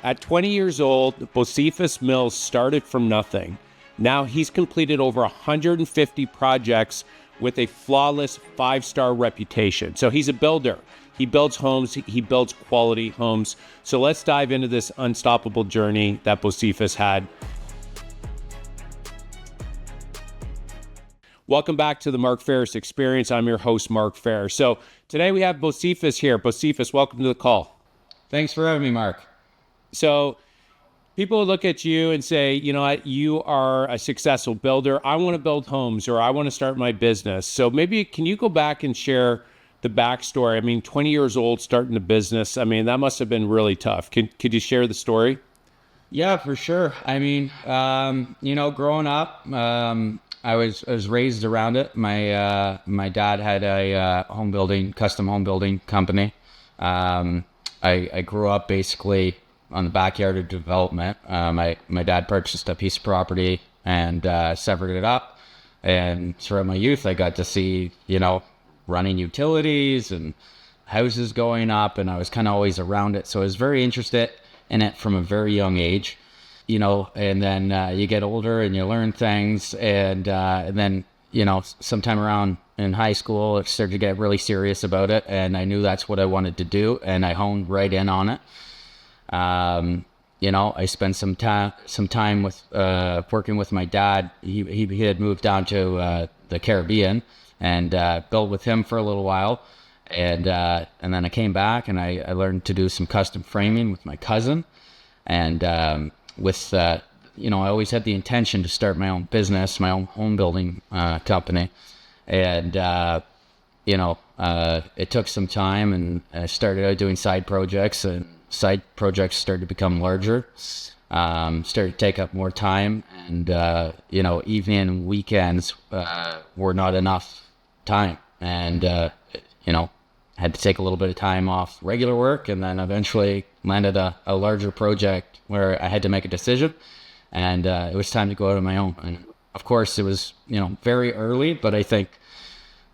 At 20 years old, Bocephus Mills started from nothing. Now he's completed over 150 projects with a flawless 5-star reputation. So he's a builder. He builds homes, he builds quality homes. So let's dive into this unstoppable journey that Bocephus had. Welcome back to the Mark Faris Experience. I'm your host, Mark Faris. So today we have Bocephus here. Bocephus, welcome to the call. Thanks for having me, Mark. So people look at you and say, you know what, you are a successful builder. I want to build homes, or I want to start my business. So maybe can you go back and share the backstory? I mean, 20 years old, starting a business. I mean, that must have been really tough. Could you share the story? Yeah, for sure. I mean, growing up, I was raised around it. My dad had a custom home building company. I grew up basically on the backyard of development. My dad purchased a piece of property and severed it up. And throughout my youth, I got to see, running utilities and houses going up, and I was kind of always around it. So I was very interested in it from a very young age, and then you get older and you learn things. And then, sometime around in high school, I started to get really serious about it. And I knew that's what I wanted to do. And I honed right in on it. I spent some time with working with my dad. He had moved down to the Caribbean, and built with him for a little while, and then I came back and I learned to do some custom framing with my cousin, and I always had the intention to start my own business, my own home building company, and it took some time, and I started out doing side projects, and side projects started to become larger, started to take up more time, and evening weekends were not enough time, and had to take a little bit of time off regular work, and then eventually landed a larger project where I had to make a decision, and it was time to go out on my own. And of course it was very early, but I think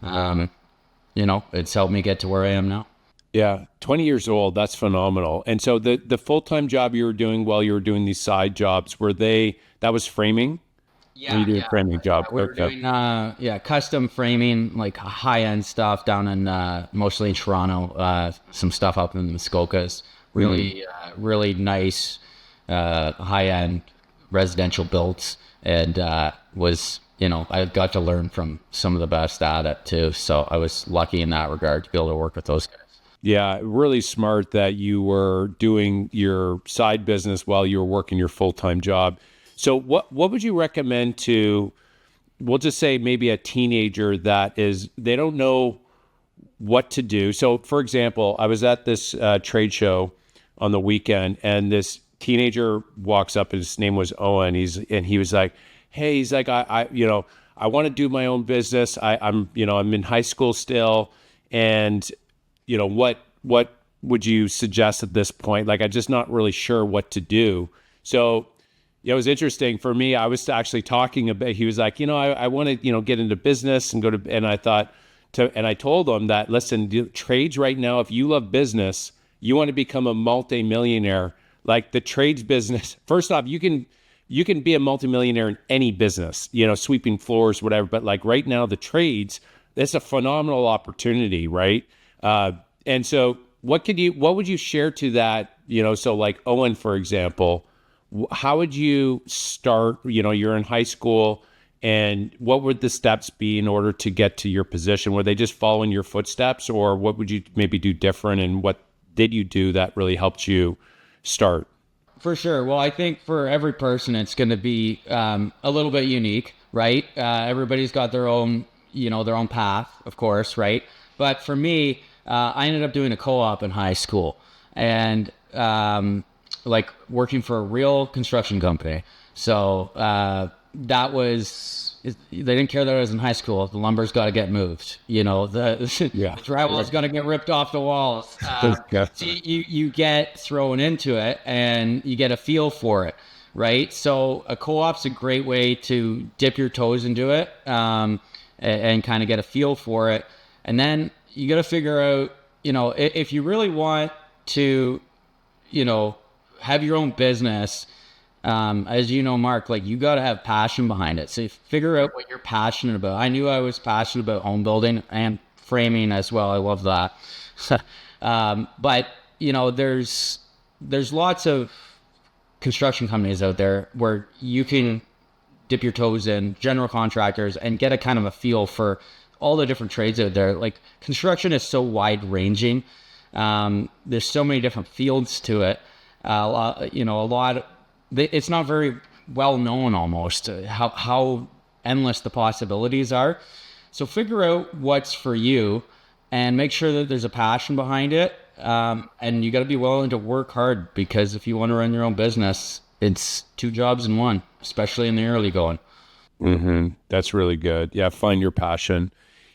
it's helped me get to where I am now. Yeah, 20 years old, that's phenomenal. And so the full-time job you were doing while you were doing these side jobs, that was framing? Yeah, you did a framing job. We were doing custom framing, like high-end stuff down in mostly in Toronto, some stuff up in the Muskokas. Really nice high-end residential builds, and I got to learn from some of the best at it too. So I was lucky in that regard to be able to work with those guys. Yeah, really smart that you were doing your side business while you were working your full-time job. So what would you recommend to, we'll just say maybe a teenager they don't know what to do. So for example, I was at this trade show on the weekend, and this teenager walks up, and his name was Owen. He was like, hey, he's like, I want to do my own business. I'm in high school still. And what would you suggest at this point? Like, I'm just not really sure what to do. So it was interesting for me. I was actually talking about, he was like, I want to, get into business and I told him that, listen, trades right now, if you love business, you want to become a multi-millionaire, like the trades business. First off, you can be a multi-millionaire in any business, sweeping floors, whatever. But like right now, the trades, that's a phenomenal opportunity, right? And so what would you share to that, so like Owen, for example, how would you start, you're in high school, and what would the steps be in order to get to your position? Were they just following your footsteps, or what would you maybe do different, and what did you do that really helped you start? For sure. Well, I think for every person, it's going to be a little bit unique, right? Everybody's got their own path, of course, right? But for me, I ended up doing a co-op in high school, and like working for a real construction company. So that was, they didn't care that I was in high school. The lumber's got to get moved. The drywall's got to get ripped off the walls. So you get thrown into it, and you get a feel for it, right? So a co-op's a great way to dip your toes into it, and kind of get a feel for it. And then you got to figure out, if you really want to, have your own business, as you know, Mark, like you got to have passion behind it. So you figure out what you're passionate about. I knew I was passionate about home building and framing as well. I love that. But you know, there's lots of construction companies out there where you can dip your toes in, general contractors, and get a kind of a feel for all the different trades out there. Like construction is so wide ranging. There's so many different fields to it. It's not very well known almost how endless the possibilities are. So figure out what's for you and make sure that there's a passion behind it. And you got to be willing to work hard, because if you want to run your own business, it's 2 jobs in one, especially in the early going. That's really good. Yeah, find your passion.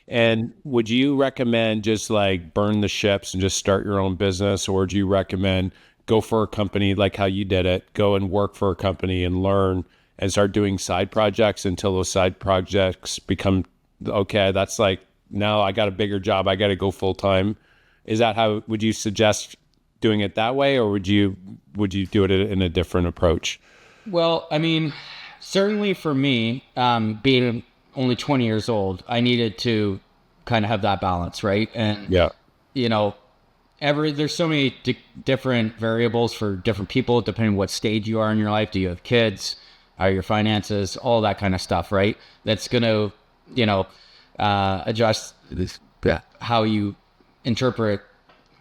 And would you recommend just like burn the ships and just start your own business, or do you recommend go for a company like how you did it, go and work for a company and learn and start doing side projects until those side projects become, okay, that's like, now I got a bigger job, I got to go full time? Is that how, would you suggest doing it that way, or would you do it in a different approach? Well, I mean, certainly for me, being only 20 years old, I needed to kind of have that balance, right? And Yeah. you know, there's so many different variables for different people, depending on what stage you are in your life. Do you have kids? How are your finances? All that kind of stuff, right? That's going to, adjust how you interpret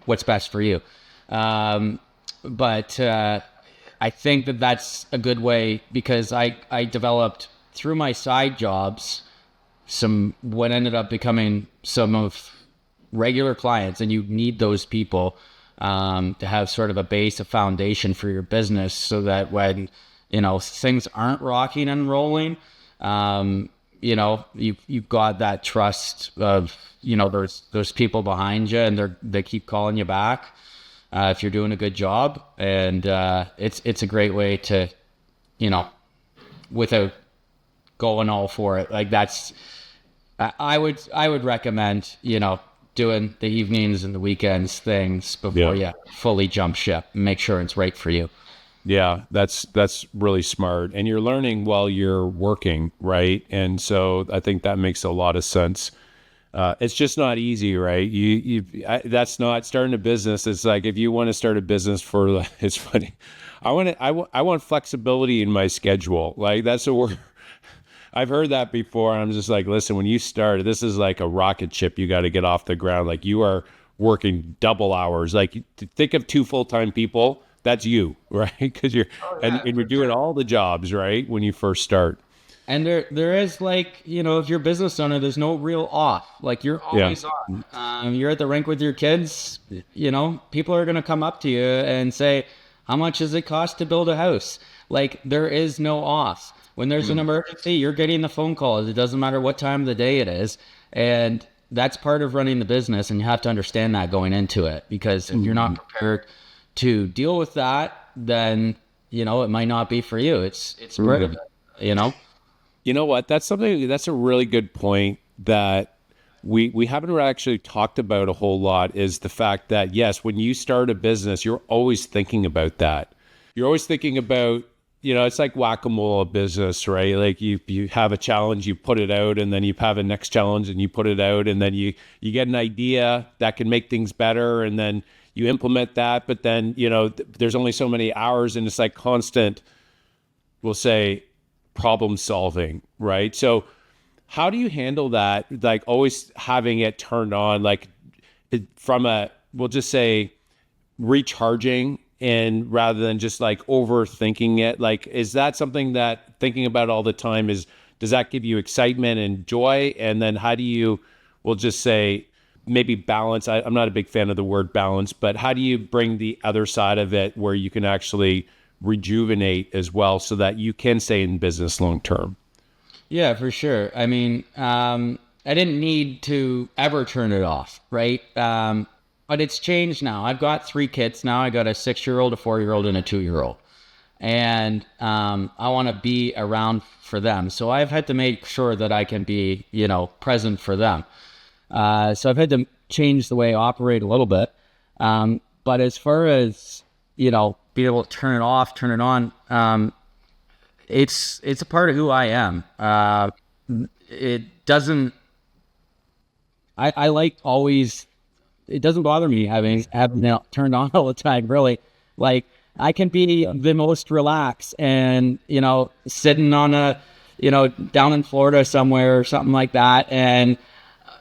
what's best for you. But I think that that's a good way, because I developed through my side jobs what ended up becoming some of regular clients, and you need those people to have sort of a base, a foundation for your business, so that when things aren't rocking and rolling, you've got that trust of those people behind you, and they keep calling you back if you're doing a good job. And it's a great way to without going all for it. Like I would recommend doing the evenings and the weekends things before you fully jump ship, and make sure it's right for you. Yeah, that's really smart. And you're learning while you're working, right? And so I think that makes a lot of sense. It's just not easy, right? That's not starting a business. It's like, if you want to start a business it's funny. I want flexibility in my schedule. Like, that's a word. I've heard that before. And I'm just like, listen, when you start, this is like a rocket ship. You got to get off the ground. Like, you are working double hours. Like, think of 2 full-time people. That's you, right? Because you're and you're doing all the jobs, right, when you first start. And there is, like, if you're a business owner, there's no real off. Like, you're always on. You're at the rink with your kids. People are gonna come up to you and say, "How much does it cost to build a house?" Like, there is no off. When there's an emergency, you're getting the phone calls. It doesn't matter what time of the day it is, and that's part of running the business. And you have to understand that going into it, because if you're not prepared to deal with that, then it might not be for you. It's part of it. You know what? That's a really good point that we haven't actually talked about a whole lot, is the fact that, yes, when you start a business, you're always thinking about that. You're always thinking about, it's like whack-a-mole business, right? Like, you have a challenge, you put it out, and then you have a next challenge and you put it out, and then you get an idea that can make things better, and then you implement that. But then, there's only so many hours, and it's like constant, we'll say, problem solving, right? So how do you handle that? Like, always having it turned on, like, from we'll just say, recharging, and rather than just like overthinking it. Like, is that something that thinking about all the time does that give you excitement and joy? And then how do you, we'll just say, maybe balance? I'm not a big fan of the word balance, but how do you bring the other side of it where you can actually rejuvenate as well, so that you can stay in business long term? Yeah, for sure. I mean, I didn't need to ever turn it off, right? But it's changed now. I've got 3 kids now. I got a 6-year-old, a 4-year-old, and a 2-year-old. And I want to be around for them. So I've had to make sure that I can be, present for them. So I've had to change the way I operate a little bit. But as far as, be able to turn it off, turn it on. It's a part of who I am. It doesn't. I like always. It doesn't bother me having it turned on all the time. Really, like I can be the most relaxed and sitting on a down in Florida somewhere or something like that, and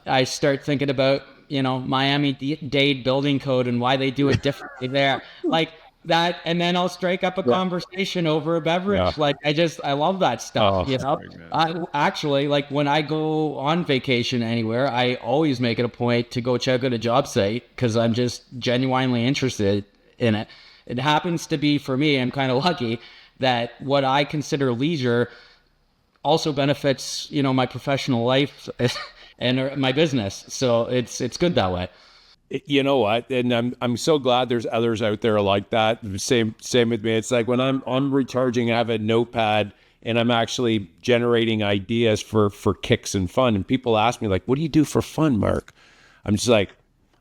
I start thinking about Miami-Dade building code and why they do it differently there, like that, and then I'll strike up a conversation over a beverage. Yeah. Like I love that stuff. Oh, that's great, man. I actually, like, when I go on vacation anywhere, I always make it a point to go check out a job site because I'm just genuinely interested in it. It happens to be, for me, I'm kind of lucky that what I consider leisure also benefits my professional life and my business. So it's good that way. You know what? And I'm so glad there's others out there like that. Same with me. It's like when I'm recharging, I have a notepad and I'm actually generating ideas for kicks and fun. And people ask me like, "What do you do for fun, Mark?" I'm just like,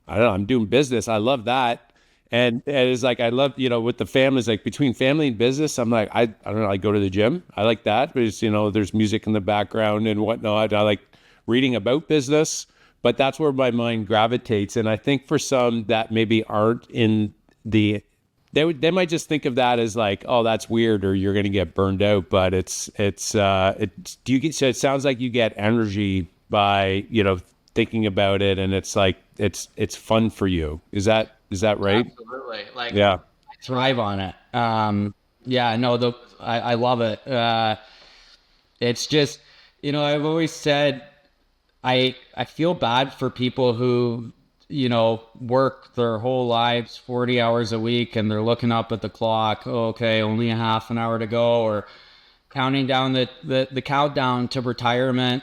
I don't know. I'm doing business. I love that. And it's like I love, with the families, like between family and business, I'm like, I don't know, I go to the gym. I like that. But it's, there's music in the background and whatnot. I like reading about business. But that's where my mind gravitates. And I think for some that maybe aren't in they might just think of that as like, oh, that's weird, or you're going to get burned out. But so it sounds like you get energy by, thinking about it. And it's like, it's fun for you. Is that right? Absolutely. Like, Yeah. I thrive on it. Yeah, no, I love it. It's just, I've always said, I feel bad for people who, work their whole lives 40 hours a week and they're looking up at the clock. Oh, okay, only a half an hour to go, or counting down the countdown to retirement.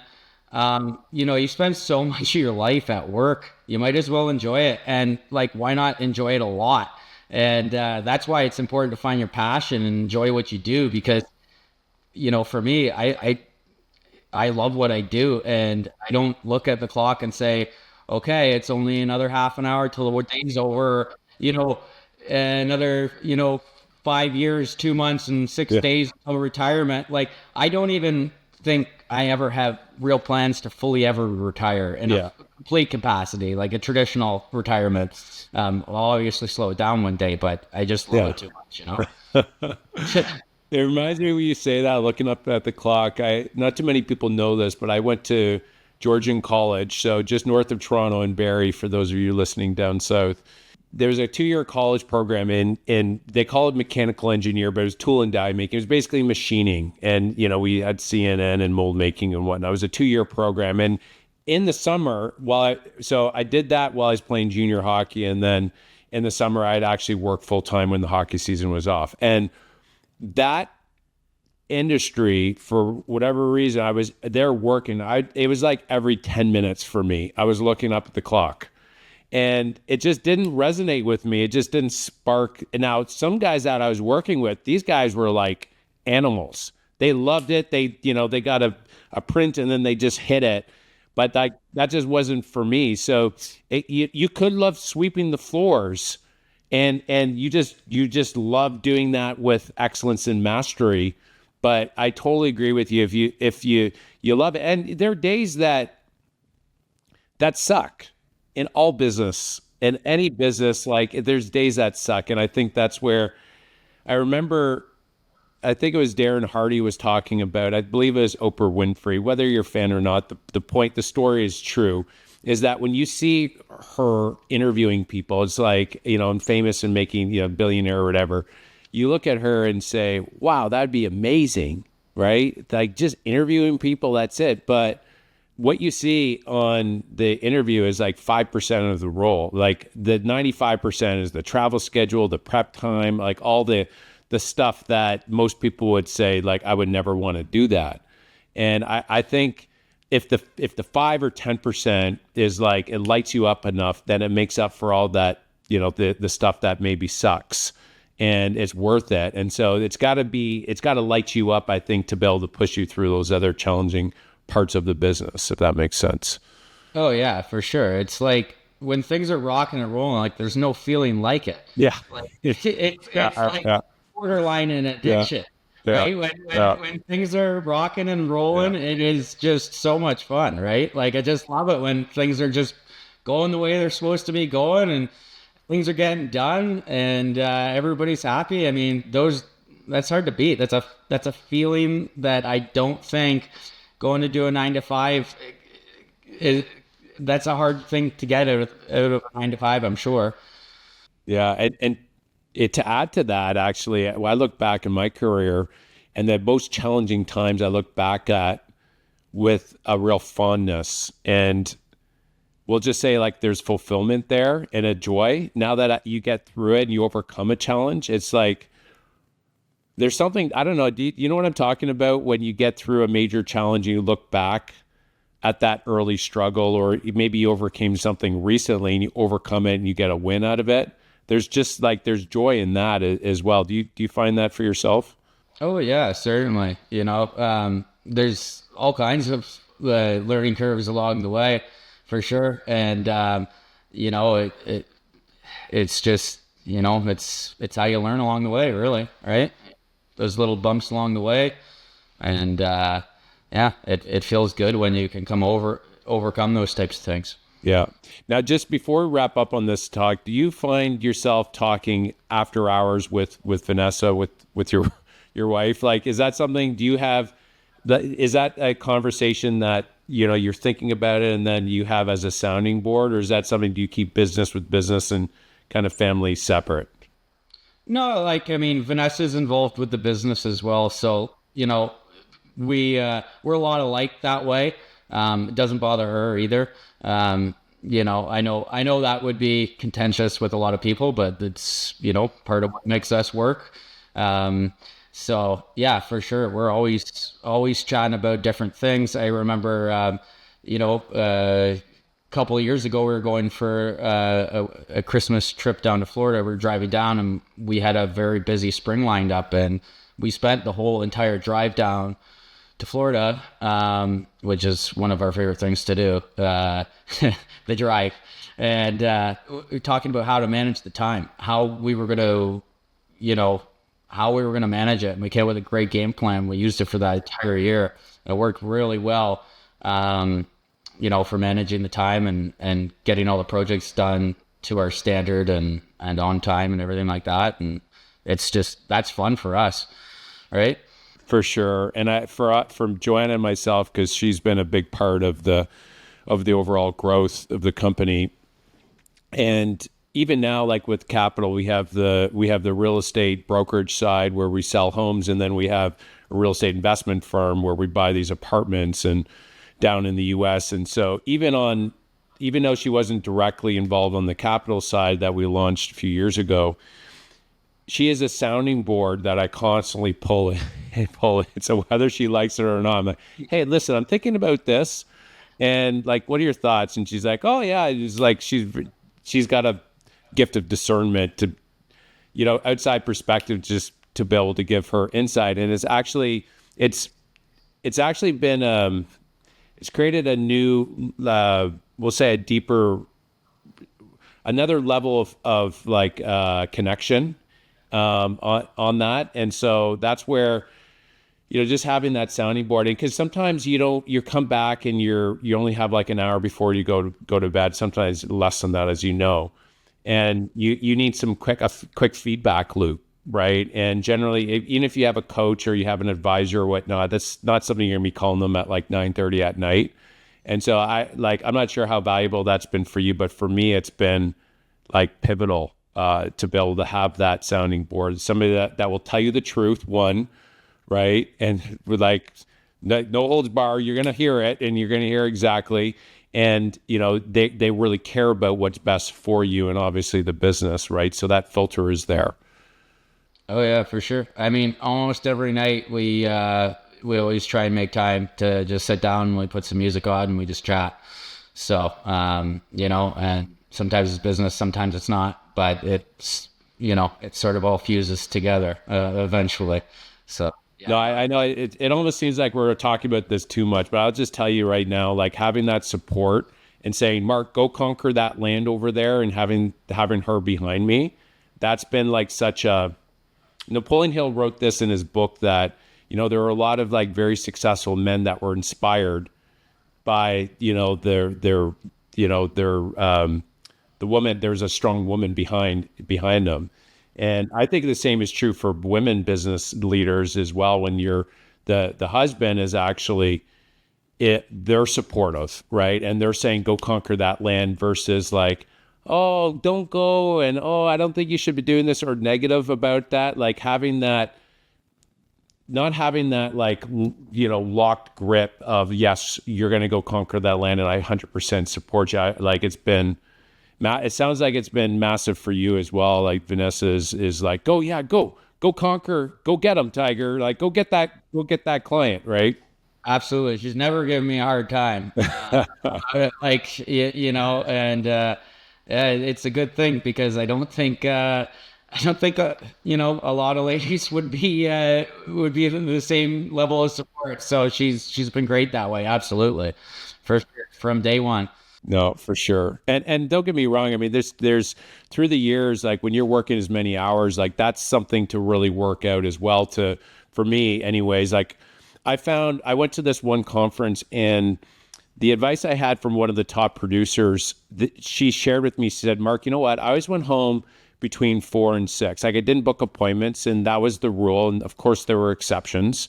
You spend so much of your life at work. You might as well enjoy it. And like, why not enjoy it a lot? And that's why it's important to find your passion and enjoy what you do, because, for me, I love what I do, and I don't look at the clock and say, okay, it's only another half an hour till the day's over, another, 5 years, 2 months, and 6 days of retirement. Like, I don't even think I ever have real plans to fully ever retire in a complete capacity, like a traditional retirement. I'll obviously slow it down one day, but I just love it too much, It reminds me when you say that, looking up at the clock. Not too many people know this, but I went to Georgian College, so just north of Toronto in Barrie, for those of you listening down south. There's a 2-year college program in they call it mechanical engineer, but it was tool and die making. It was basically machining. And, we had CNN and mold making and whatnot. It was a 2-year program. And in the summer, so I did that while I was playing junior hockey. And then in the summer, I'd actually work full time when the hockey season was off. And that industry, for whatever reason, I was there working. It was like every 10 minutes for me, I was looking up at the clock, and it just didn't resonate with me. It just didn't spark. And now some guys that I was working with, these guys were like animals. They loved it. They got a print and then they just hit it. But that just wasn't for me. So you could love sweeping the floors, and you just love doing that with excellence and mastery. But I totally agree with you. If you love it, and there are days that suck in all business, in any business. Like, there's days that suck, and I think that's where I remember. I think it was Darren Hardy was talking about. I believe it was Oprah Winfrey. Whether you're a fan or not, the story is true. Is that when you see her interviewing people, it's like, and famous and making, billionaire or whatever, you look at her and say, wow, that'd be amazing, right? Like, just interviewing people, that's it. But what you see on the interview is like 5% of the role. Like, the 95% is the travel schedule, the prep time, like all the stuff that most people would say, like, I would never want to do that. And I think if the 5 or 10% is like, it lights you up enough, then it makes up for all that, the stuff that maybe sucks, and it's worth it. And so it's got to light you up, I think, to be able to push you through those other challenging parts of the business, if that makes sense. Oh yeah, for sure. It's like, when things are rocking and rolling, like there's no feeling like it. Yeah. Like Yeah. it's like Yeah. borderline in Yeah. addiction, Yeah. right? Yeah. When things are rocking and Yeah. rolling, it is just so much fun, right? Like I just love it when things are just going the way they're supposed to be going, and things are getting done, and everybody's happy. I mean, those that's hard to beat. That's a feeling that I don't think going to do a 9 to 5 is. That's a hard thing to get out of a 9 to 5. I'm sure. Yeah, and to add to that, actually, when I look back in my career, and the most challenging times I look back at with a real fondness, and we'll just say like there's fulfillment there and a joy. Now that you get through it and you overcome a challenge, it's like there's something, I don't know. You know what I'm talking about when you get through a major challenge and you look back at that early struggle, or maybe you overcame something recently and you overcome it and you get a win out of it. There's just like there's joy in that as well. Do you find that for yourself? Oh yeah, certainly. There's all kinds of learning curves along the way, for sure. And it's just it's how you learn along the way, really, right? Those little bumps along the way, and yeah, it feels good when you can overcome those types of things. Yeah. Now, just before we wrap up on this talk, do you find yourself talking after hours with Vanessa, with your wife? Like, is that something? Do you have that? Is that a conversation that you're thinking about it, and then you have as a sounding board, or is that something? Do you keep business with business and kind of family separate? No, like I mean, Vanessa's involved with the business as well, so we're a lot alike that way. It doesn't bother her either. I know that would be contentious with a lot of people, but it's part of what makes us work. So yeah, for sure, we're always chatting about different things. I remember, a couple of years ago, we were going for a Christmas trip down to Florida. We were driving down, and we had a very busy spring lined up, and we spent the whole entire drive down to Florida, which is one of our favorite things to do, the drive. And we're talking about how to manage the time, how we were going to manage it. And we came up with a great game plan. We used it for that entire year. It worked really well, for managing the time and getting all the projects done to our standard and on time and everything like that. And that's fun for us, right? For sure. And from Joanna and myself, because she's been a big part of the overall growth of the company. And even now, like with capital, we have the real estate brokerage side where we sell homes, and then we have a real estate investment firm where we buy these apartments and down in the US. And so even though she wasn't directly involved on the capital side that we launched a few years ago, she is a sounding board that I constantly pull in and pull in. So whether she likes it or not, I'm like, hey, listen, I'm thinking about this, and like, what are your thoughts? And she's like, oh yeah, it's like she's got a gift of discernment to, outside perspective, just to be able to give her insight. And it's actually been it's created a new we'll say a deeper, another level of like connection on that. And so that's where, just having that sounding board, and because sometimes you come back and you only have like an hour before you go to bed, sometimes less than that, as and you need some quick feedback loop, right? And generally, even if you have a coach or you have an advisor or whatnot, that's not something you're gonna be calling them at like 9:30 at night. And so I'm not sure how valuable that's been for you, but for me, it's been like pivotal to be able to have that sounding board, somebody that will tell you the truth, one, right? And with like no holds bar, you're gonna hear it, and you're gonna hear exactly. And they really care about what's best for you, and obviously the business, right? So that filter is there. Oh yeah, for sure. I mean, almost every night we always try and make time to just sit down and we put some music on and we just chat. So and sometimes it's business, sometimes it's not, but it sort of all fuses together eventually. So yeah. No, I know it almost seems like we're talking about this too much, but I'll just tell you right now, like having that support and saying, Mark, go conquer that land over there, and having her behind me. That's been like such a Napoleon Hill wrote this in his book that, there are a lot of like very successful men that were inspired by, the woman. There's a strong woman behind them. And I think the same is true for women business leaders as well. When the husband is actually they're supportive, right? And they're saying, go conquer that land versus like, oh, don't go. And, oh, I don't think you should be doing this, or negative about that. Like not having that like, locked grip of, yes, you're going to go conquer that land. And I 100% support you. It sounds like it's been massive for you as well. Like Vanessa is like, go conquer, go get them, Tiger. Like, go get that client, right? Absolutely. She's never given me a hard time. And it's a good thing, because I don't think a lot of ladies would be in the same level of support. So she's been great that way. Absolutely. From day one. No, for sure. And don't get me wrong. I mean, there's through the years, like when you're working as many hours, like that's something to really work out as well. For me anyways, like I went to this one conference, and the advice I had from one of the top producers that she shared with me, she said, Mark, you know what? I always went home between 4 and 6. Like I didn't book appointments, and that was the rule. And of course there were exceptions,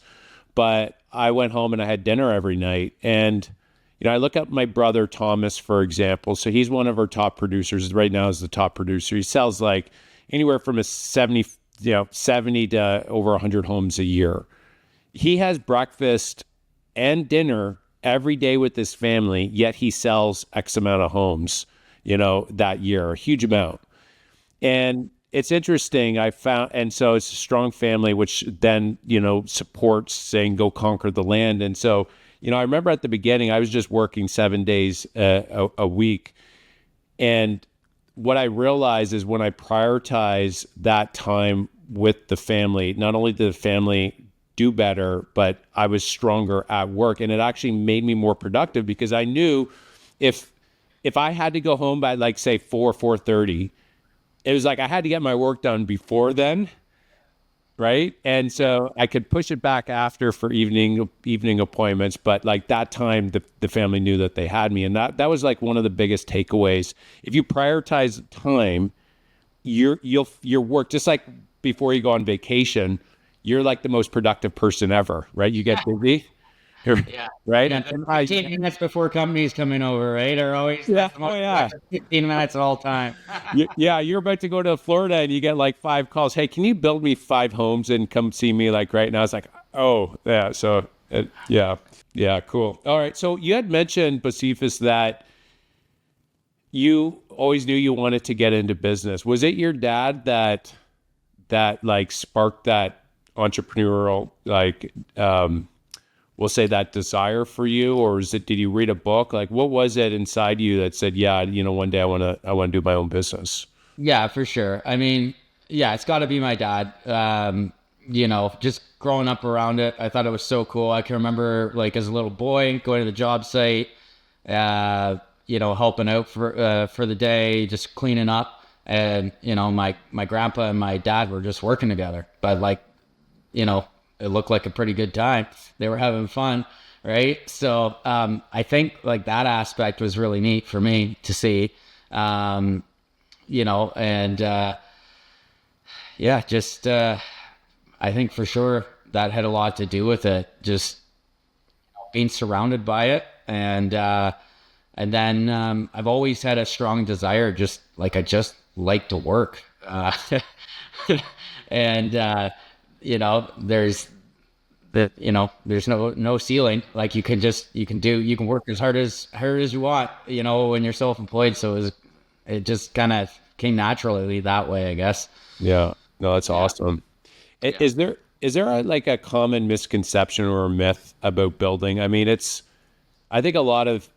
but I went home and I had dinner every night. And, I look at my brother, Thomas, for example. So he's one of our top producers right now, is the top producer. He sells like anywhere from 70 to over 100 homes a year. He has breakfast and dinner every day with his family, yet he sells X amount of homes, that year, a huge amount. And it's interesting. And so it's a strong family, which then, supports saying, go conquer the land. And so, I remember at the beginning, I was just working 7 days a week. And what I realized is when I prioritize that time with the family, not only did the family do better, but I was stronger at work. And it actually made me more productive, because I knew if I had to go home by like say 4:30, it was like I had to get my work done before then, right? And so I could push it back after for evening appointments, but like that time the family knew that they had me. And that was like one of the biggest takeaways. If you prioritize time, your work, just like before you go on vacation, you're like the most productive person ever, right? You get busy, Yeah. right? Yeah, 15 minutes before companies coming over, right? Are always 15 minutes at all time. Yeah, you're about to go to Florida and you get like 5 calls. Hey, can you build me 5 homes and come see me like right now? It's like, oh, yeah. So, yeah, cool. All right. So you had mentioned, Bocephus, that you always knew you wanted to get into business. Was it your dad that like sparked that entrepreneurial, like, we'll say that desire for you, or did you read a book? Like, what was it inside you that said, yeah, one day I want to do my own business? Yeah, for sure. I mean, yeah, it's got to be my dad. Just growing up around it, I thought it was so cool. I can remember like as a little boy going to the job site, helping out for the day, just cleaning up. And, my grandpa and my dad were just working together, but like, it looked like a pretty good time. They were having fun, right? So I think like that aspect was really neat for me to see, and I think for sure that had a lot to do with it, just being surrounded by it. And then I've always had a strong desire, I just like to work. And, there's no ceiling. Like you can work as hard as you want, when you're self-employed. So it just kind of came naturally that way, I guess. Yeah, no, that's awesome. Yeah. Is there a common misconception or a myth about building? I mean, I think a lot of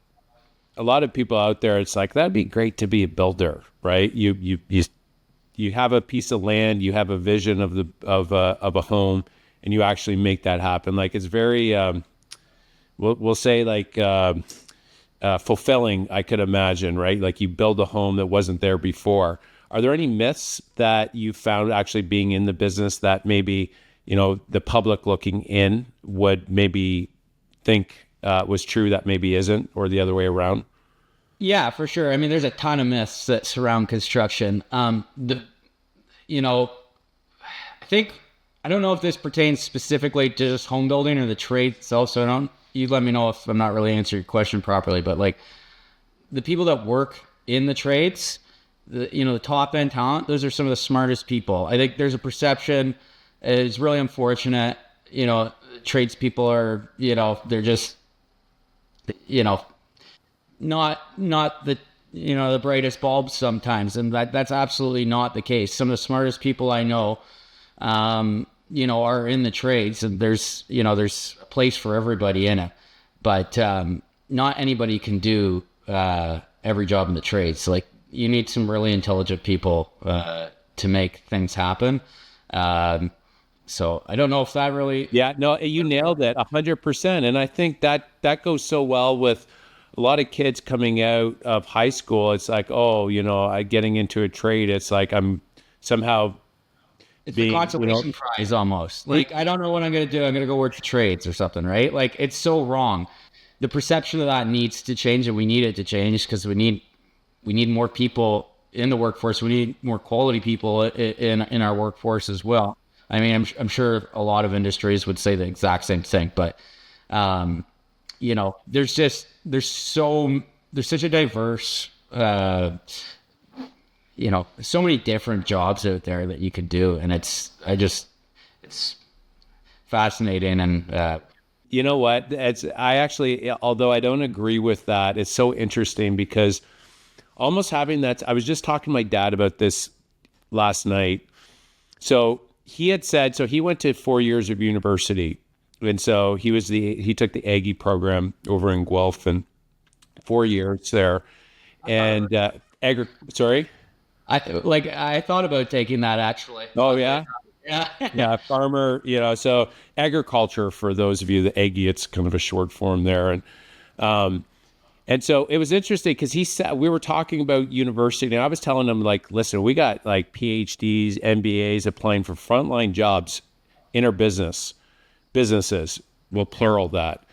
people out there, it's like, that'd be great to be a builder, right? You have a piece of land, you have a vision of a home, and you actually make that happen. Like it's very, we'll say like fulfilling, I could imagine, right? Like you build a home that wasn't there before. Are there any myths that you found actually being in the business that maybe, the public looking in would maybe think was true that maybe isn't, or the other way around? Yeah, for sure. I mean, there's a ton of myths that surround construction. You know, I think I don't know if this pertains specifically to just home building or the trade itself. So I don't. You let me know if I'm not really answering your question properly. But like the people that work in the trades, the top end talent, those are some of the smartest people. I think there's a perception. It's really unfortunate. Tradespeople are, they're just, you know, not the brightest bulbs sometimes, and that's absolutely not the case. Some of the smartest people I know, are in the trades, and there's a place for everybody in it, but not anybody can do every job in the trades. Like you need some really intelligent people to make things happen. So I don't know if that really. Yeah, no, you nailed it 100%. And I think that goes so well with a lot of kids coming out of high school. It's like, oh, I getting into a trade. It's like I'm somehow It's a being, consolation prize almost. Like I don't know what I'm gonna do. I'm gonna go work the trades or something, right? Like it's so wrong. The perception of that needs to change, and we need it to change because we need more people in the workforce. We need more quality people in our workforce as well. I mean, I'm sure a lot of industries would say the exact same thing, but there's such a diverse, so many different jobs out there that you could do, and it's fascinating. And you know what? I actually, although I don't agree with that, it's so interesting because almost having that. I was just talking to my dad about this last night. So he had said, so he went to 4 years of university. And so he took the Aggie program over in Guelph and 4 years there. And sorry? I thought about taking that actually. Oh yeah. Yeah. Yeah, farmer, so agriculture for those of you, the Aggie, it's kind of a short form there. And so it was interesting because he said, we were talking about university, and I was telling him, like, listen, we got like PhDs, MBAs applying for frontline jobs in our businesses, we'll plural that.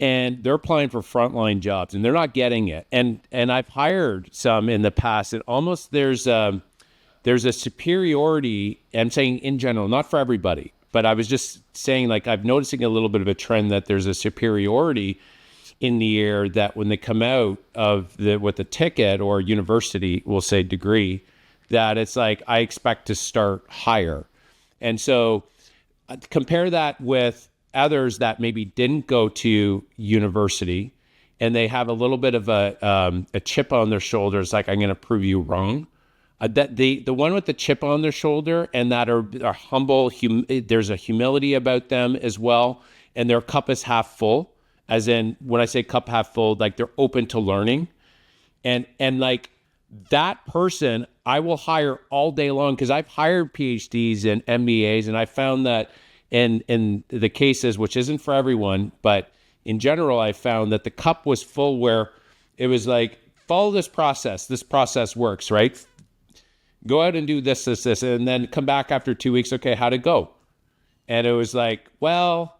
And they're applying for frontline jobs and they're not getting it. And I've hired some in the past, and almost there's a superiority, I'm saying in general, not for everybody, but I was just saying, like, I'm noticing a little bit of a trend that there's a superiority in the air that when they come out of with a ticket or university, we'll say degree, that it's like, I expect to start higher. And so compare that with others that maybe didn't go to university and they have a little bit of a chip on their shoulders, like, I'm going to prove you wrong. That the one with the chip on their shoulder and that are humble, there's a humility about them as well. And their cup is half full. As in, when I say cup half full, like they're open to learning, and like that person, I will hire all day long because I've hired PhDs and MBAs, and I found that in the cases, which isn't for everyone, but in general, I found that the cup was full where it was like, follow this process. This process works, right? Go out and do this, and then come back after 2 weeks. Okay, how'd it go? And it was like, well.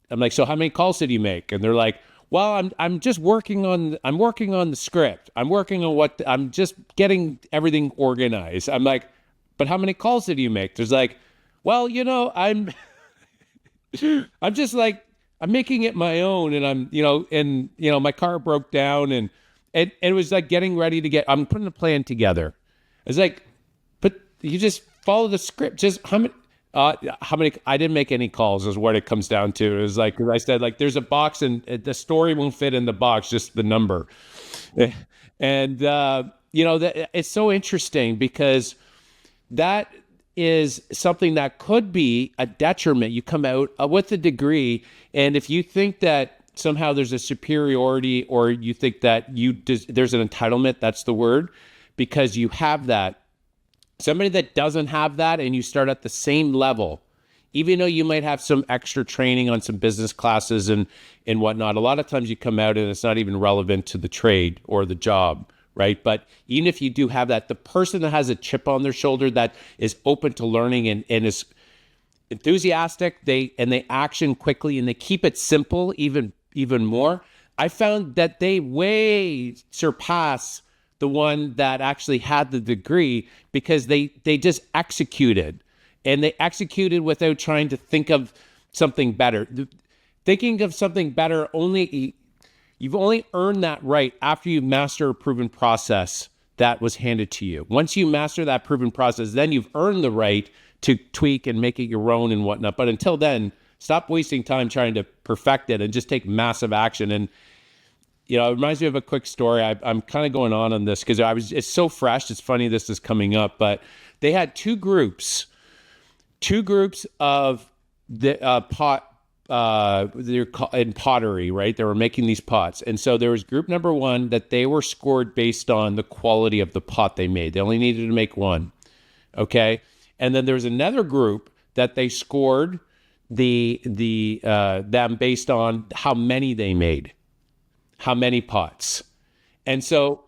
I'm like, so how many calls did you make? And they're like, well, I'm just working on the script. I'm just getting everything organized. I'm like, but how many calls did you make? There's like, well, I'm just like, I'm making it my own, and my car broke down and it was like getting ready I'm putting a plan together. It's like, but you just follow the script. Just how many? I didn't make any calls is what it comes down to. It was like, because I said, like, there's a box and the story won't fit in the box, just the number. And it's so interesting because that is something that could be a detriment. You come out with a degree, and if you think that somehow there's a superiority, or you think that there's an entitlement, that's the word, because you have that. Somebody that doesn't have that and you start at the same level even though you might have some extra training on some business classes and whatnot, a lot of times you come out and it's not even relevant to the trade or the job, right? But even if you do have that, the person that has a chip on their shoulder that is open to learning and is enthusiastic, they action quickly and they keep it simple even more. I found that they way surpass the one that actually had the degree because they just executed, and they executed without trying to think of something better. Thinking of something better, you've only earned that right after you master a proven process that was handed to you. Once you master that proven process, then you've earned the right to tweak and make it your own and whatnot. But until then, stop wasting time trying to perfect it and just take massive action. And it reminds me of a quick story. I'm kind of going on this because it's so fresh. It's funny this is coming up, but they had two groups of the they're in pottery, right? They were making these pots. And so there was group number one that they were scored based on the quality of the pot they made. They only needed to make one. Okay. And then there's another group that they scored them based on how many they made, how many pots. And so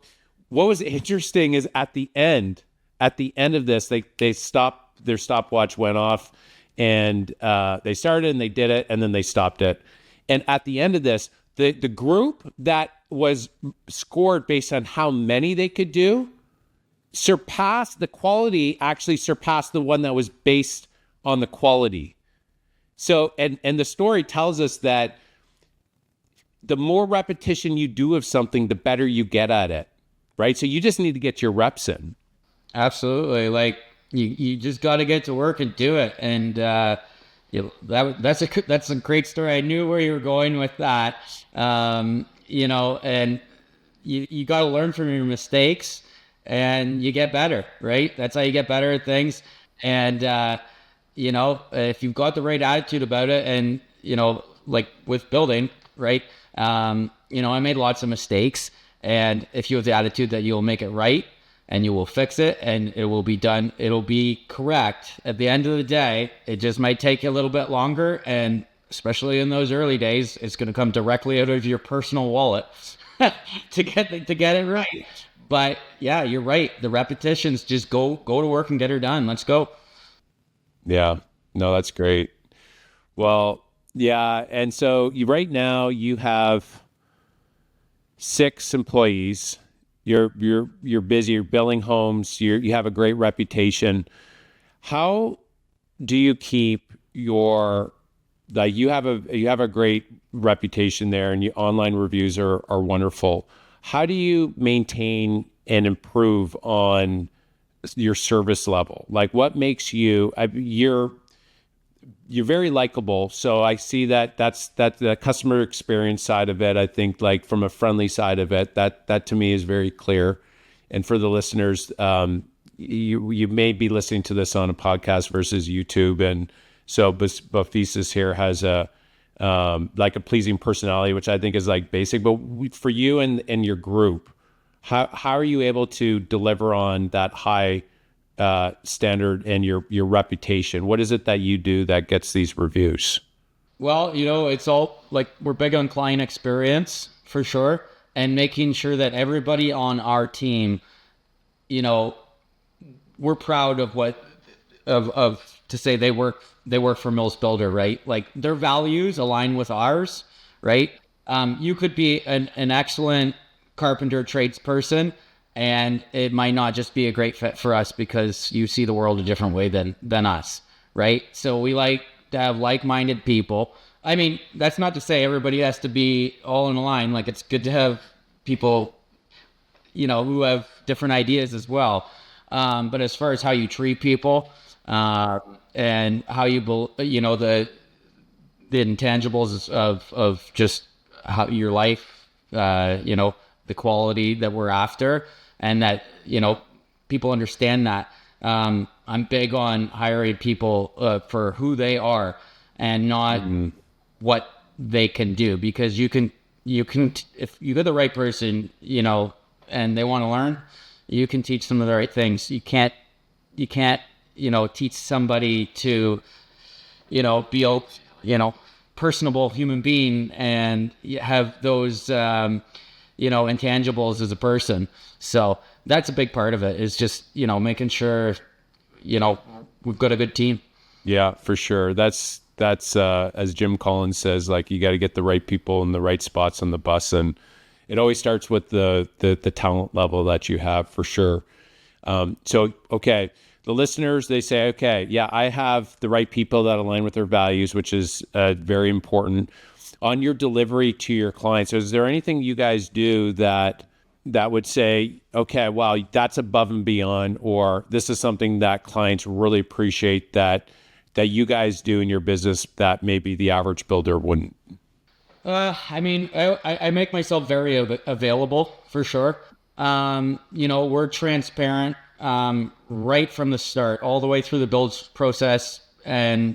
what was interesting is at the end of this, they stopped, their stopwatch went off, and they started and they did it, and then they stopped it. And at the end of this, the group that was scored based on how many they could do surpassed the quality, actually surpassed the one that was based on the quality. So, and the story tells us that the more repetition you do of something, the better you get at it, right? So you just need to get your reps in. Absolutely. Like you just got to get to work and do it. And that's a great story. I knew where you were going with that. And you got to learn from your mistakes, and you get better, right? That's how you get better at things. And if you've got the right attitude about it, and like with building, right? I made lots of mistakes, and if you have the attitude that you'll make it right and you will fix it and it will be done, it'll be correct at the end of the day. It just might take you a little bit longer, and especially in those early days, it's going to come directly out of your personal wallet to get it right. But yeah, you're right. The repetitions, just go to work and get her done. Let's go. Yeah, no, that's great. Well, yeah, and so right now you have 6 employees. You're busy. You're building homes. You have a great reputation. How do you keep you have a great reputation there, and your online reviews are wonderful. How do you maintain and improve on your service level? Like, what makes you're very likable. So I see that's the customer experience side of it. I think, like, from a friendly side of it, that to me is very clear. And for the listeners, you may be listening to this on a podcast versus YouTube. And so Bocephus here has like a pleasing personality, which I think is like basic. But for you and your group, how are you able to deliver on that high standard and your reputation? What is it that you do that gets these reviews? Well, it's all like, we're big on client experience for sure, and making sure that everybody on our team, we're proud of to say they work for Mills Builder, right? Like, their values align with ours, right? You could be an excellent carpenter tradesperson, and it might not just be a great fit for us because you see the world a different way than us, right? So we like to have like-minded people. I mean, that's not to say everybody has to be all in a line. Like, it's good to have people, who have different ideas as well. But as far as how you treat people, and how the intangibles of just how your life, the quality that we're after, and that, people understand that. I'm big on hiring people for who they are and not what they can do, because you can if you get the right person, and they want to learn, you can teach them the right things. You can't teach somebody to be a, personable human being and have those, intangibles as a person. So that's a big part of it, is just, making sure, we've got a good team. Yeah, for sure. That's as Jim Collins says, like you got to get the right people in the right spots on the bus, and it always starts with the talent level that you have, for sure. So okay, the listeners, they say, okay, yeah, I have the right people that align with their values, which is very important. On your delivery to your clients, is there anything you guys do that would say, okay, wow, that's above and beyond, or this is something that clients really appreciate that you guys do in your business that maybe the average builder wouldn't? I mean, I make myself very available, for sure. We're transparent right from the start, all the way through the build process and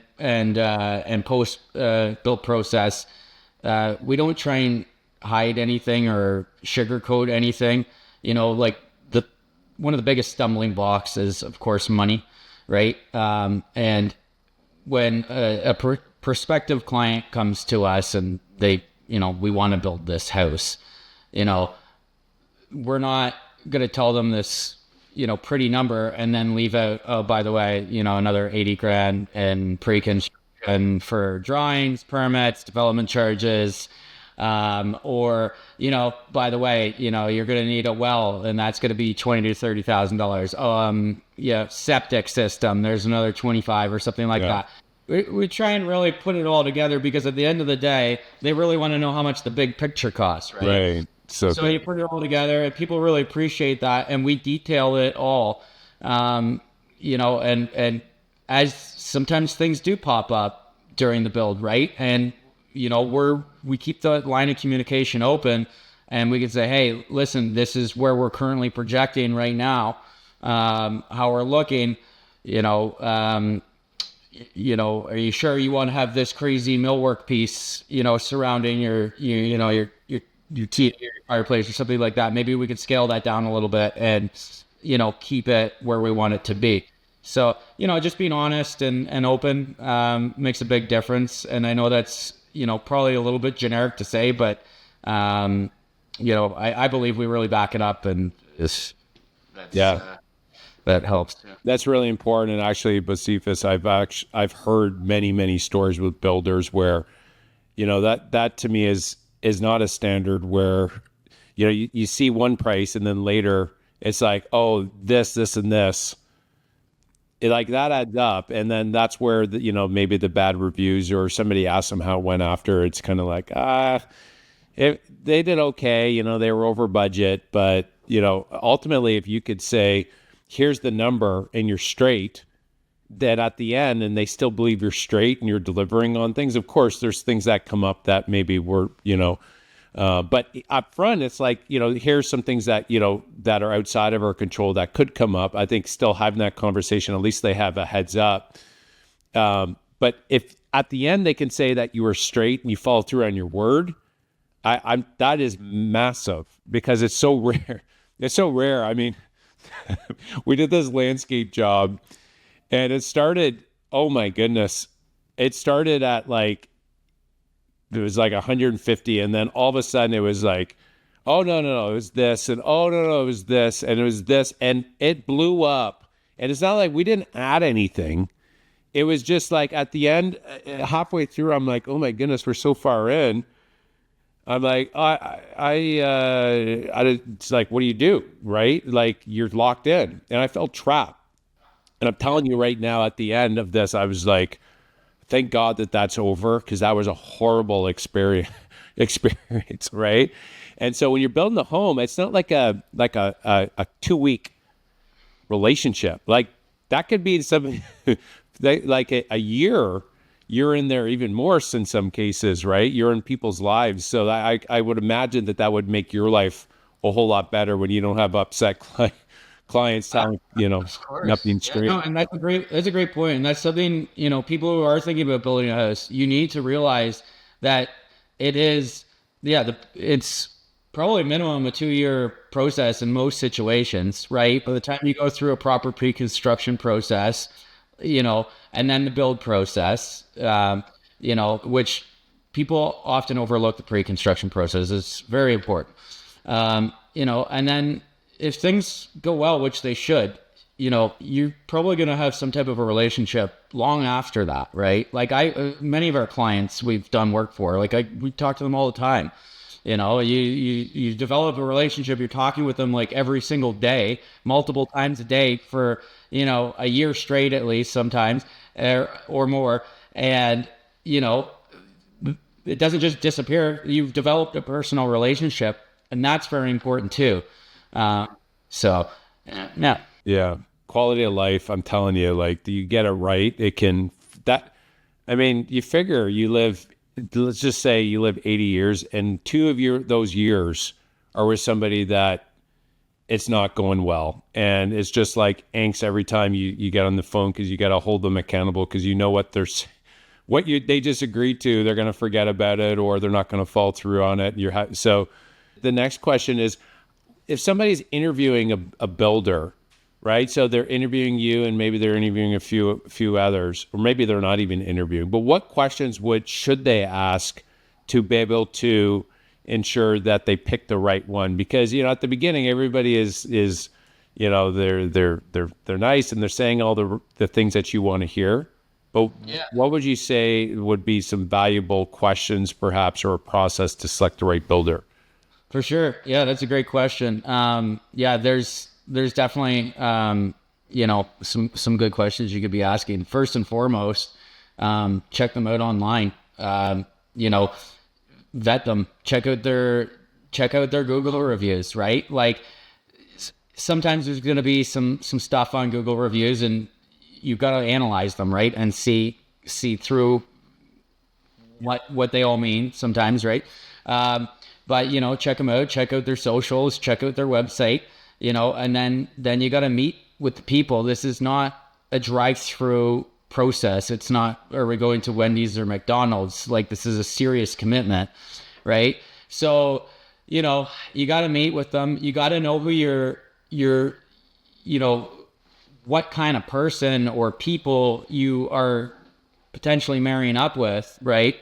post build process. We don't try and hide anything or sugarcoat anything. Like one of the biggest stumbling blocks is, of course, money, right? And when a prospective client comes to us and they, we want to build this house, we're not going to tell them this, pretty number and then leave out, oh, by the way, another 80 grand in pre-construction for drawings, permits, development charges. Or, by the way, you're going to need a well, and that's going to be $20,000 to $30,000. Yeah, septic system, there's another 25 or something like that. We try and really put it all together, because at the end of the day, they really want to know how much the big picture costs, right? Right. So you put it all together, and people really appreciate that, and we detail it all. And as sometimes things do pop up during the build, right? And we keep the line of communication open, and we can say, hey, listen, this is where we're currently projecting right now, how we're looking, are you sure you want to have this crazy millwork piece, surrounding your fireplace or something like that? Maybe we could scale that down a little bit and, keep it where we want it to be. So, just being honest and open makes a big difference. And I know that's, probably a little bit generic to say, but, I believe we really back it up, and that helps. that's really important. And actually, Bocephus, I've heard many stories with builders where, that to me is not a standard where, you see one price and then later it's like, oh, this, and this. Like that adds up, and then that's where maybe the bad reviews, or somebody asks them how it went after. It's kind of like, they did okay, they were over budget, but ultimately, if you could say, here's the number and you're straight, that at the end, and they still believe you're straight and you're delivering on things. Of course, there's things that come up that maybe were, but up front, it's like, here's some things that, that are outside of our control that could come up. I think still having that conversation, at least they have a heads up. But if at the end they can say that you were straight and you follow through on your word, that is massive, because it's so rare. It's so rare. I mean, we did this landscape job, and it started, oh my goodness, it started at like, it was like 150, and then all of a sudden it was like, oh no, it was this, and oh no, it was this, and it was this, and it blew up. And it's not like we didn't add anything. It was just like at the end, halfway through, I'm like, oh my goodness, we're so far in. I'm like, it's like, what do you do, right? Like, you're locked in, and I felt trapped. And I'm telling you right now, at the end of this, I was like, thank God that that's over, because that was a horrible experience, right? And so when you're building a home, it's not like a 2-week relationship. Like, that could be something like a year. You're in there even more in some cases, right? You're in people's lives. So I would imagine that would make your life a whole lot better when you don't have upset clients telling, nothing straight. Yeah, no, and that's a great point. And that's something, people who are thinking about building a house, you need to realize that it is, it's probably a minimum a 2-year process in most situations, right? By the time you go through a proper pre-construction process, and then the build process, which people often overlook the pre-construction process. It's very important. And then if things go well, which they should, you're probably going to have some type of a relationship long after that, right? Like many of our clients we've done work for, we talk to them all the time. You develop a relationship. You're talking with them like every single day, multiple times a day for, a year straight, at least sometimes, or more. And, it doesn't just disappear. You've developed a personal relationship, and that's very important too. Yeah. Yeah. Quality of life, I'm telling you, like, you get it right, you figure let's just say you live 80 years and those years are with somebody that it's not going well. And it's just like angst every time you get on the phone because you got to hold them accountable because you know they just agreed to, they're going to forget about it or they're not going to follow through on it. So the next question is, if somebody's interviewing a builder, right? So they're interviewing you and maybe they're interviewing a few others, or maybe they're not even interviewing, but what questions should they ask to be able to ensure that they pick the right one? Because, at the beginning, everybody is they're nice and they're saying all the things that you want to hear. But what would you say would be some valuable questions perhaps, or a process to select the right builder? For sure. Yeah, that's a great question. There's definitely, some good questions you could be asking. First and foremost, check them out online. Vet them. Check out their Google reviews, right? Like sometimes there's going to be some stuff on Google reviews, and you've got to analyze them, right, and see through what they all mean sometimes, right? But check them out, check out their socials, check out their website, and then you got to meet with the people. This is not a drive-through process. It's not, are we going to Wendy's or McDonald's? Like, this is a serious commitment, right? So, you got to meet with them. You got to know who you're, what kind of person or people you are potentially marrying up with, right?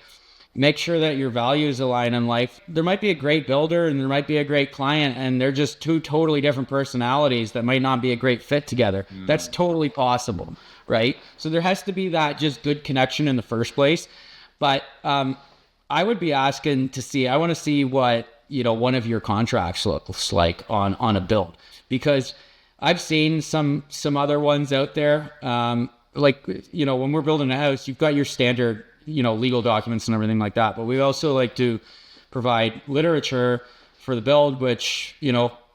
Make sure that your values align in life. There might be a great builder and there might be a great client, and they're just two totally different personalities that might not be a great fit together. That's totally possible, right? So there has to be that just good connection in the first place. But I would be asking to see, I want to see what, one of your contracts looks like on a build, because I've seen some other ones out there. When we're building a house, you've got your standard, legal documents and everything like that. But we also like to provide literature for the build, which,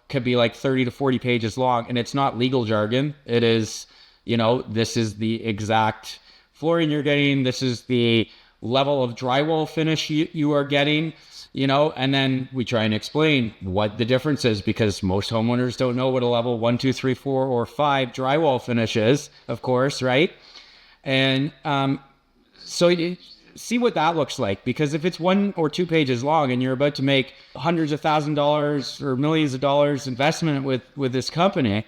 could be like 30 to 40 pages long. And it's not legal jargon. It is, this is the exact flooring you're getting. This is the level of drywall finish you are getting, and then we try and explain what the difference is, because most homeowners don't know what a level 1, 2, 3, 4, or 5 drywall finish is, of course, right? And so you see what that looks like, because if it's 1 or 2 pages long and you're about to make hundreds of $1,000s or millions of dollars investment with this company,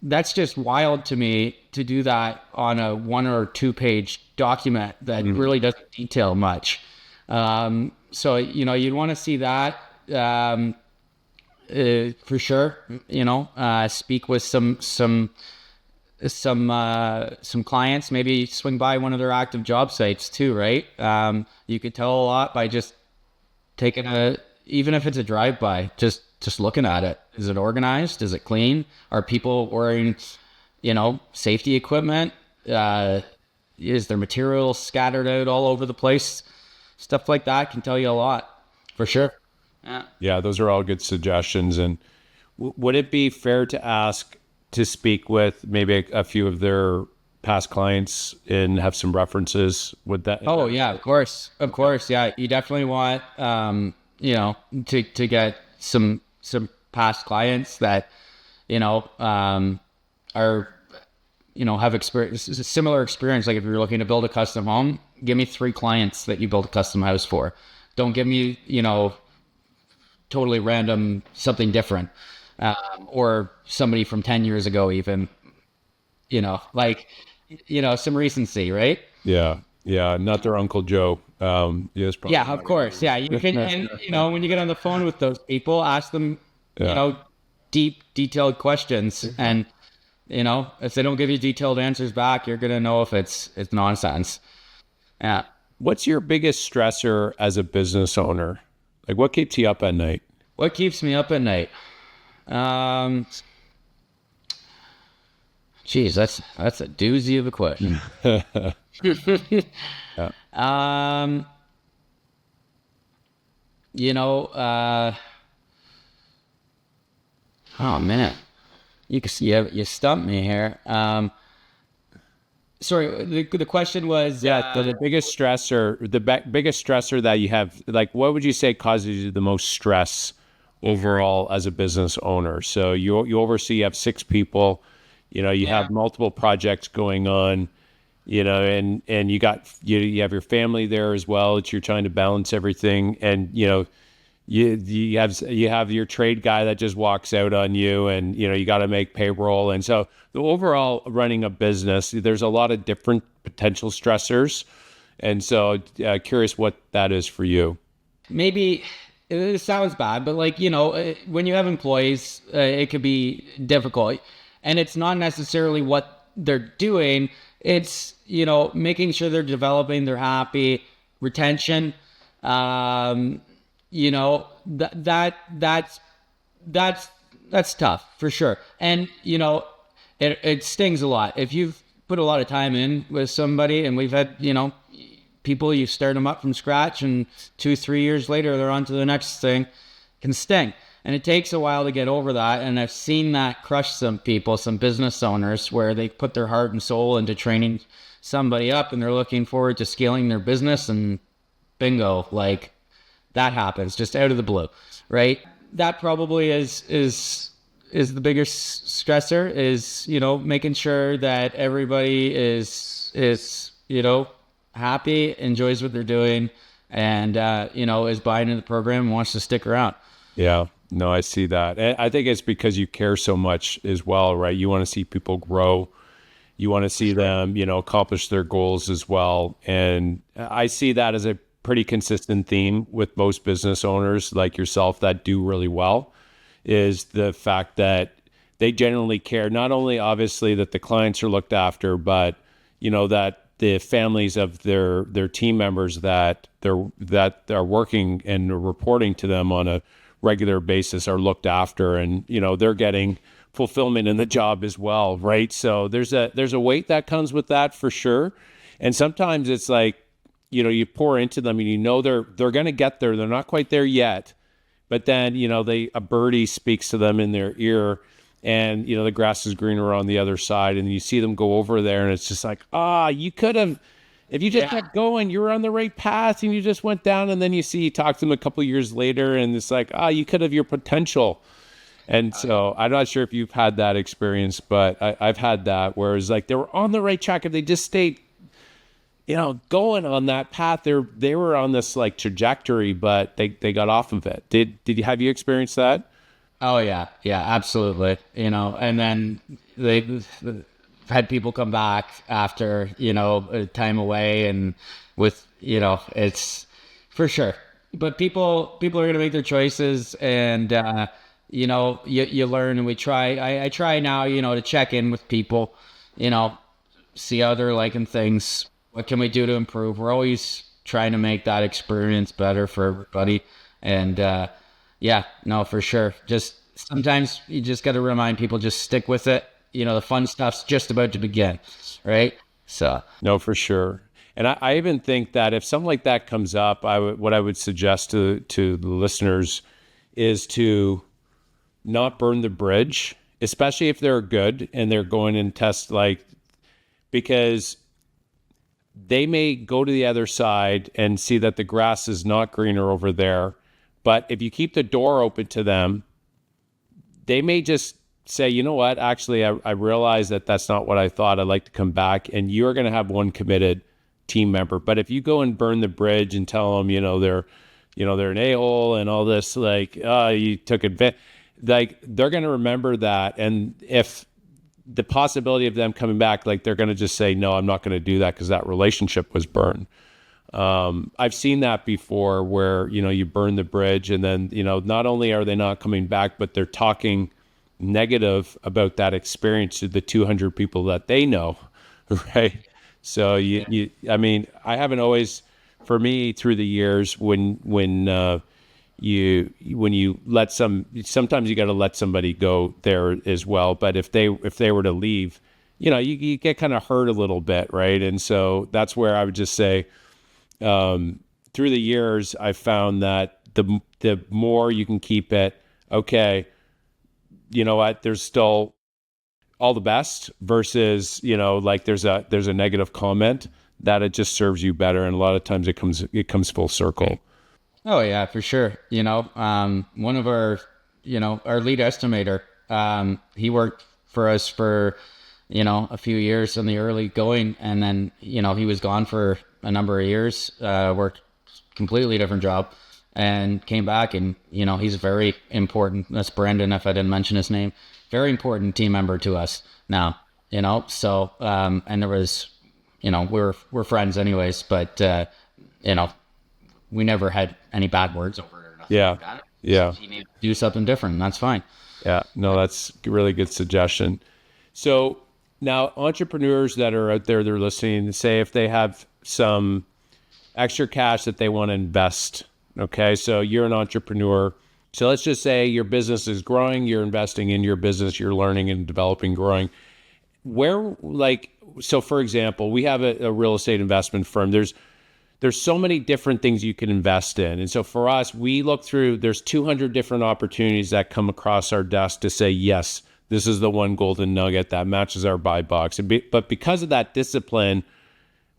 that's just wild to me to do that on a 1 or 2 page document that really doesn't detail much. So, you'd want to see that for sure. Speak with some clients, maybe swing by one of their active job sites too, right? You could tell a lot by just taking even if it's a drive-by, just looking at it. Is it organized? Is it clean? Are people wearing, safety equipment? Is there material scattered out all over the place? Stuff like that can tell you a lot, for sure. Yeah, those are all good suggestions. And would it be fair to ask to speak with maybe a few of their past clients and have some references with that? Oh yeah, of course. Yeah, you definitely want, to get some past clients that, are, have experience, a similar experience. Like if you're looking to build a custom home, give me 3 clients that you built a custom house for. Don't give me, totally random something different, or somebody from 10 years ago even, some recency, right? Yeah. Yeah. Not their Uncle Joe. Yes, probably. Yeah, of course. Yeah, you can, and when you get on the phone with those people, ask them, Yeah. deep, detailed questions, and if they don't give you detailed answers back, you're gonna know if it's nonsense. Yeah. What's your biggest stressor as a business owner? Like, what keeps you up at night? What keeps me up at night? Um, Geez, that's a doozy of a question. Yeah. Um, you know, oh man, you stumped me here. Sorry, the question was, Yeah, the biggest stressor, biggest stressor that you have, like, what would you say causes you the most stress overall as a business owner? So you oversee, you have 6 people, you have multiple projects going on, and you have your family there as well. It's you're trying to balance everything, and you have your trade guy that just walks out on you, and you got to make payroll. And so the overall running a business, there's a lot of different potential stressors, and so curious what that is for you. maybe it sounds bad, but when you have employees, it could be difficult, and it's not necessarily what they're doing. It's making sure they're developing, they're happy, retention. Um, that's tough for sure, and it stings a lot if you've put a lot of time in with somebody, and we've had people, you start them up from scratch, and 2-3 years later they're on to the next thing. Can sting, and it takes a while to get over that, and I've seen that crush some people, some business owners, where they put their heart and soul into training somebody up, and they're looking forward to scaling their business, and bingo, like that happens just out of the blue, right? That probably is the biggest stressor, is making sure that everybody is happy, enjoys what they're doing, and is buying into the program and wants to stick around. Yeah, no, I see that. And I think it's because you care so much as well, right? You want to see people grow. You want to see them, accomplish their goals as well. And I see that as a pretty consistent theme with most business owners like yourself that do really well, is the fact that they generally care, not only obviously that the clients are looked after, but that the families of their team members that are working and are reporting to them on a regular basis are looked after, and they're getting fulfillment in the job as well, right? So there's a weight that comes with that for sure. And sometimes it's like, you pour into them, and they're going to get there. They're not quite there yet, but then a birdie speaks to them in their ear, and the grass is greener on the other side, and you see them go over there, and it's just like, you could have, if you just kept going, you were on the right path, and you just went down. And then you talk to them a couple of years later, and it's like, you could have your potential. And so I'm not sure if you've had that experience, but I've had that, where it's like they were on the right track if they just stayed going on that path. They were on this like trajectory, but they got off of it. Have you experienced that? Oh yeah, absolutely. And then they've had people come back after a time away, and with it's for sure. But people are gonna make their choices, and you learn, and we try. I try now, to check in with people, see how they're liking things. What can we do to improve? We're always trying to make that experience better for everybody. And no, for sure. Just sometimes you just got to remind people, just stick with it. The fun stuff's just about to begin, right? So no, for sure. And I even think that if something like that comes up, what I would suggest to the listeners is to not burn the bridge, especially if they're good and they're going and test, because they may go to the other side and see that the grass is not greener over there. But if you keep the door open to them, they may just say, you know what, actually, I realize that that's not what I thought. I'd like to come back. And you're going to have one committed team member. But if you go and burn the bridge and tell them, they're an a-hole and all this, you took advantage, they're going to remember that. And if the possibility of them coming back, like they're going to just say, no, I'm not going to do that because that relationship was burned. I've seen that before where, you burn the bridge and then, not only are they not coming back, but they're talking negative about that experience to the 200 people that they know. Right. So I mean, I haven't always, for me through the years when you sometimes you got to let somebody go there as well. But if they were to leave, you get kind of hurt a little bit. Right. And so that's where I would just say, through the years, I've found that the more you can keep it, okay, you know what, there's still all the best versus, like there's a negative comment that it just serves you better. And a lot of times it comes full circle. Oh yeah, for sure. One of our lead estimator, he worked for us for, a few years in the early going, and then, he was gone for a number of years, worked completely different job, and came back, and, he's very important. That's Brandon, if I didn't mention his name. Very important team member to us now, so, and there was, we're friends anyways, but, we never had any bad words over it or nothing like that. Yeah. So he needed to do something different, and that's fine. Yeah. No, that's a really good suggestion. So now entrepreneurs that are out there, they're listening, say if they have some extra cash that they want to invest. Okay. So you're an entrepreneur. So let's just say your business is growing, you're investing in your business, you're learning and developing, growing. So for example, we have a real estate investment firm. There's so many different things you can invest in. And so for us, we look through, there's 200 different opportunities that come across our desk to say, yes, this is the one golden nugget that matches our buy box. But because of that discipline,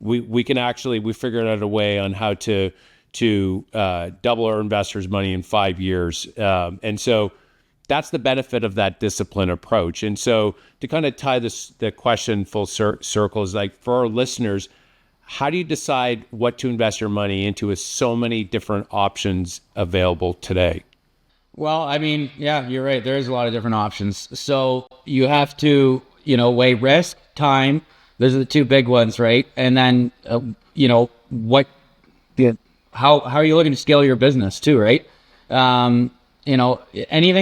we figured out a way on how to double our investors' money in 5 years. And so that's the benefit of that discipline approach. And so to kind of tie the question full circle is like, for our listeners, how do you decide what to invest your money into with so many different options available today? Well, I mean, yeah, you're right. There's a lot of different options. So you have to, weigh risk, time. Those are the two big ones, right? And then, how are you looking to scale your business too, right? Anything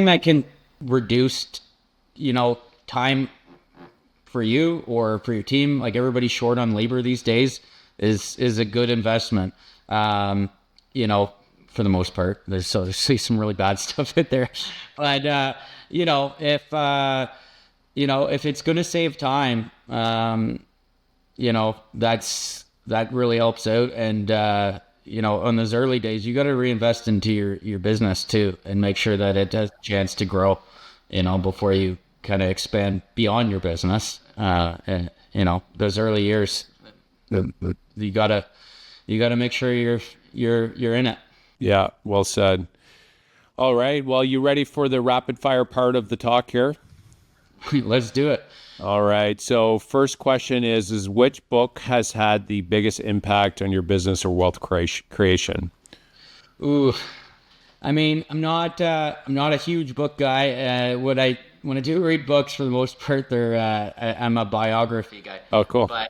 that can reduce, time for you or for your team, like everybody's short on labor these days, is a good investment. For the most part, there's some really bad stuff in there, but if it's going to save time, that really helps out. And on those early days, you got to reinvest into your business too, and make sure that it has a chance to grow, before you kind of expand beyond your business. And those early years, you gotta make sure you're in it. Yeah, well said. All right. Well, you ready for the rapid fire part of the talk here? Let's do it. All right. So first question is which book has had the biggest impact on your business or wealth creation? Ooh, I mean, I'm not a huge book guy. When I do read books, for the most part, I'm a biography guy. Oh, cool. But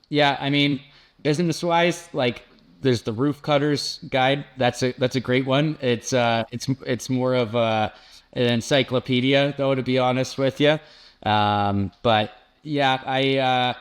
yeah, I mean, business wise, like there's the Roof Cutters Guide. That's a great one. It's more of an encyclopedia, though, to be honest with you. But yeah,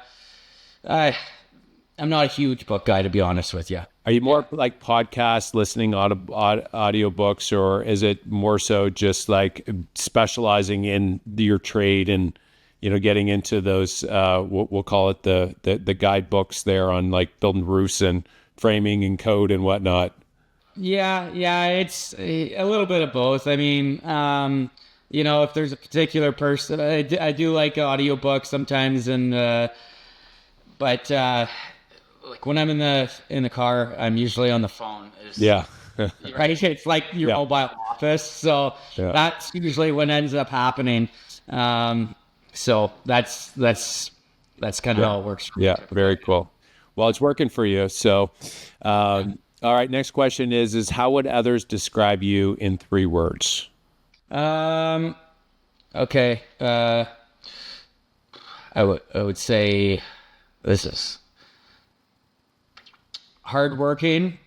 I'm not a huge book guy, to be honest with you. Are you more like podcast listening, audio books, or is it more so just like specializing in your trade and, getting into those, we'll call it the guidebooks there on like building roofs and framing and code and whatnot? Yeah, it's a little bit of both. I mean, if there's a particular person, I do like audiobooks sometimes, and but like when I'm in the car, I'm usually on the phone. Yeah. Right? It's like your mobile office. So that's usually what ends up happening. So that's kind of how it works. Yeah. Very cool. Well, it's working for you. So, all right. Next question is how would others describe you in 3 words? Okay. I would say this is hardworking,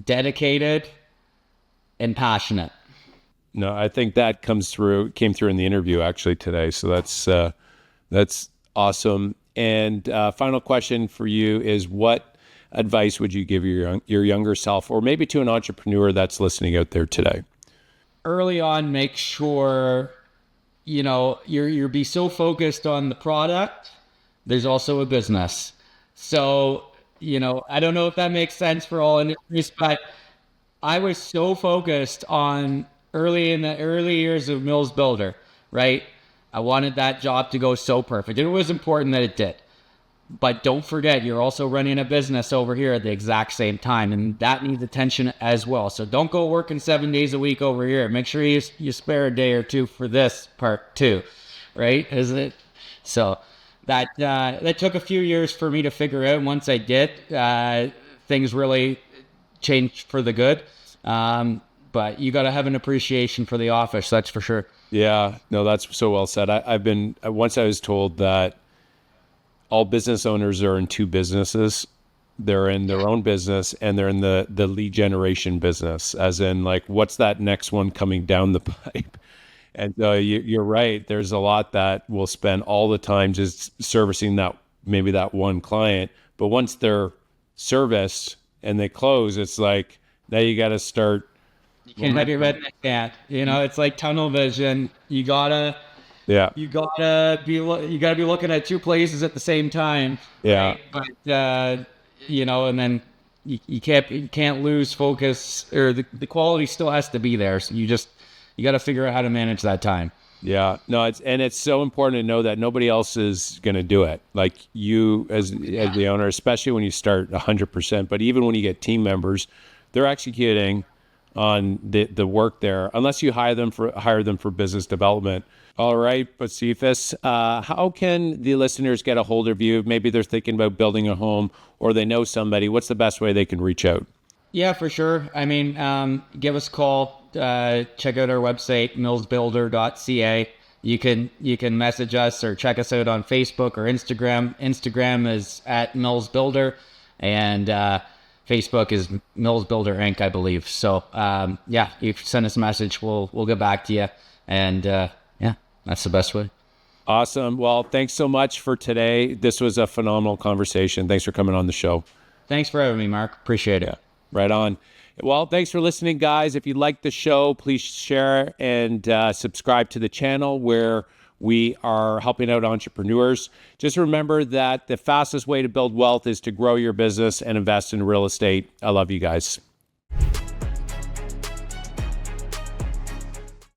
dedicated, and passionate. No, I think that came through in the interview actually today. So that's awesome. And final question for you is, what advice would you give your younger self, or maybe to an entrepreneur that's listening out there today? Early on, make sure you're be so focused on the product. There's also a business. So, I don't know if that makes sense for all industries, but I was so focused on in the early years of Mills Builder, right? I wanted that job to go so perfect. It was important that it did. But don't forget, you're also running a business over here at the exact same time, and that needs attention as well. So don't go working 7 days a week over here. Make sure you spare a day or two for this part too, right? Isn't it? So that took a few years for me to figure out. Once I did, things really changed for the good. But you got to have an appreciation for the office, that's for sure. Yeah, no, that's so well said. Once I was told that all business owners are in two businesses. They're in their own business and they're in the lead generation business, as in like, what's that next one coming down the pipe? And you're right. There's a lot that will spend all the time just servicing maybe that one client. But once they're serviced and they close, it's like, now you got to start. You can't have your redneck hat. It's like tunnel vision. Yeah. You gotta be looking at two places at the same time. Yeah. Right? But and then you can't lose focus, or the quality still has to be there. So you got to figure out how to manage that time. Yeah, no, it's so important to know that nobody else is going to do it. Like you as the owner, especially when you start 100%, but even when you get team members, they're executing on the work there, unless you hire them for business development. All right, Bocephus, how can the listeners get a hold of you? Maybe they're thinking about building a home, or they know somebody. What's the best way they can reach out? Yeah, for sure. I mean, give us a call. Check out our website, millsbuilder.ca. You can message us or check us out on Facebook or Instagram. Instagram is at millsbuilder, and Facebook is Mills Builder Inc., I believe. So yeah, you send us a message, we'll get back to you, and yeah, that's the best way. Awesome. Well, thanks so much for today. This was a phenomenal conversation. Thanks for coming on the show. Thanks for having me, Mark. Appreciate it. Right on. Well, thanks for listening, guys. If you like the show, please share and subscribe to the channel where we are helping out entrepreneurs. Just remember that the fastest way to build wealth is to grow your business and invest in real estate. I love you guys.